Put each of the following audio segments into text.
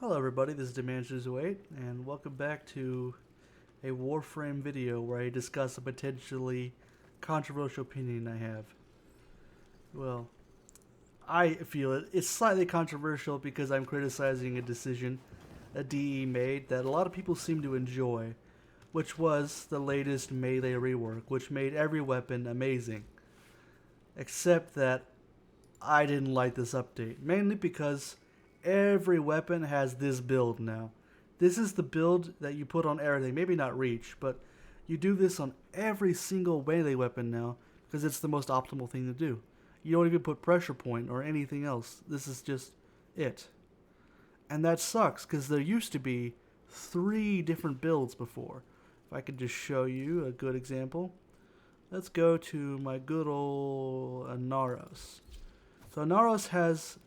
Hello everybody, this is Demands08, and welcome back to a Warframe video where I discuss a potentially controversial opinion I have. Well, I feel it's slightly controversial because I'm criticizing a decision a DE made that a lot of people seem to enjoy, which was the latest melee rework, which made every weapon amazing. Except that I didn't like this update, mainly because every weapon has this build now. This is the build that you put on everything. Maybe not reach, but you do this on every single melee weapon now because it's the most optimal thing to do. You don't even put pressure point or anything else. This is just it. And that sucks because there used to be 3 different builds before. If I could just show you a good example. Let's go to my good old Naros. So Naros has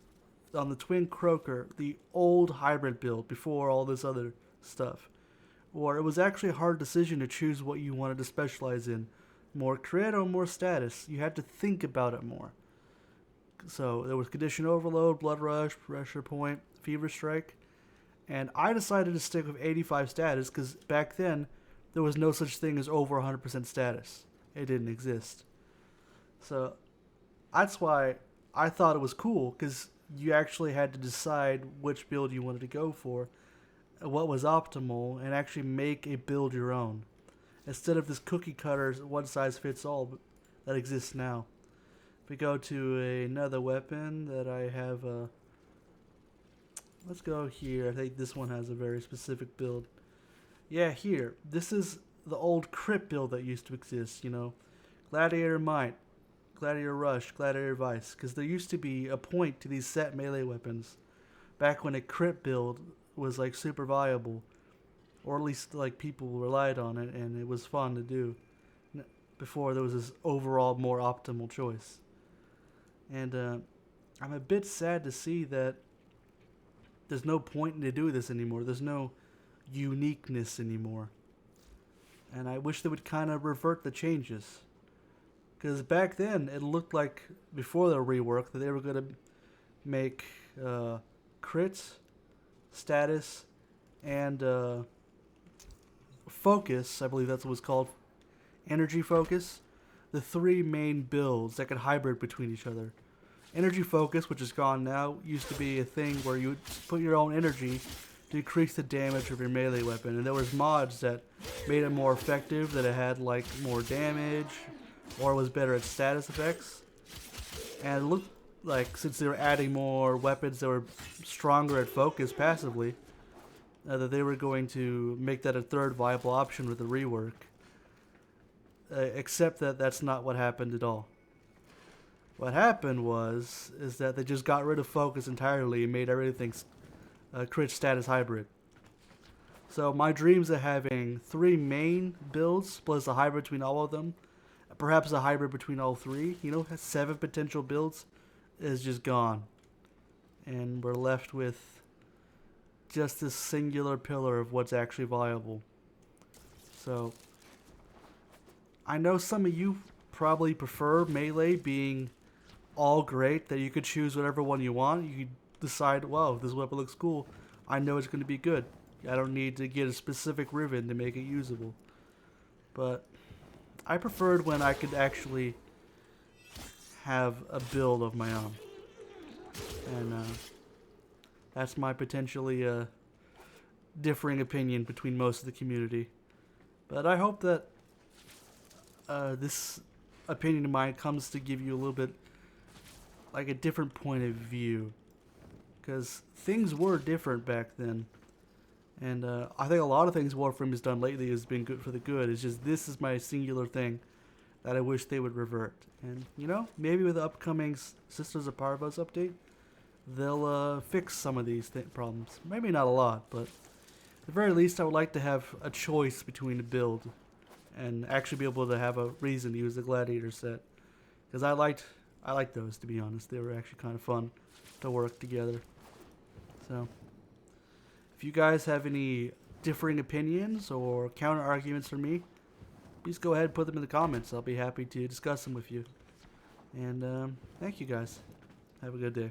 on the Twin Croaker the old hybrid build before all this other stuff. Or it was actually a hard decision to choose what you wanted to specialize in. More crit or more status. You had to think about it more. So there was Condition Overload, Blood Rush, Pressure Point, Fever Strike. And I decided to stick with 85 status because back then there was no such thing as over 100% status. It didn't exist. So that's why I thought it was cool because you actually had to decide which build you wanted to go for, what was optimal, and actually make a build your own. Instead of this cookie cutter one size fits all that exists now. If we go to another weapon that I have, let's go here. I think this one has a very specific build. Yeah, here. This is the old crit build that used to exist, Gladiator Might, Gladiator Rush, Gladiator Vice, because there used to be a point to these set melee weapons back when a crit build was like super viable, or at least like people relied on it and it was fun to do before there was this overall more optimal choice. And I'm a bit sad to see that there's no point to do this anymore. There's no uniqueness anymore. And I wish they would kind of revert the changes. Because back then, it looked like, before the rework, that they were going to make crits, status, and focus, I believe that's what it was called, energy focus, the 3 main builds that could hybrid between each other. Energy focus, which is gone now, used to be a thing where you would put your own energy to increase the damage of your melee weapon. And there was mods that made it more effective, that it had like more damage, or was better at status effects. And it looked like, since they were adding more weapons that were stronger at focus passively, that they were going to make that a third viable option with the rework. Except that that's not what happened at all. What happened is that they just got rid of focus entirely and made everything crit status hybrid. So my dreams of having 3 main builds plus a hybrid between all of them, perhaps a hybrid between all 3, 7 potential builds, is just gone. And we're left with just this singular pillar of what's actually viable. So I know some of you probably prefer melee being all great, that you could choose whatever one you want. You could decide, wow, this weapon looks cool. I know it's going to be good. I don't need to get a specific ribbon to make it usable. But I preferred when I could actually have a build of my own. And that's my potentially differing opinion between most of the community. But I hope that this opinion of mine comes to give you a little bit like a different point of view. Because things were different back then. And I think a lot of things Warframe has done lately has been good for the good. It's just this is my singular thing that I wish they would revert. And, maybe with the upcoming Sisters of Parvos update, they'll fix some of these problems. Maybe not a lot, but at the very least I would like to have a choice between a build and actually be able to have a reason to use the Gladiator set. Because I liked those, to be honest. They were actually kind of fun to work together. So if you guys have any differing opinions or counter arguments for me, please go ahead and put them in the comments. I'll be happy to discuss them with you. And thank you guys. Have a good day.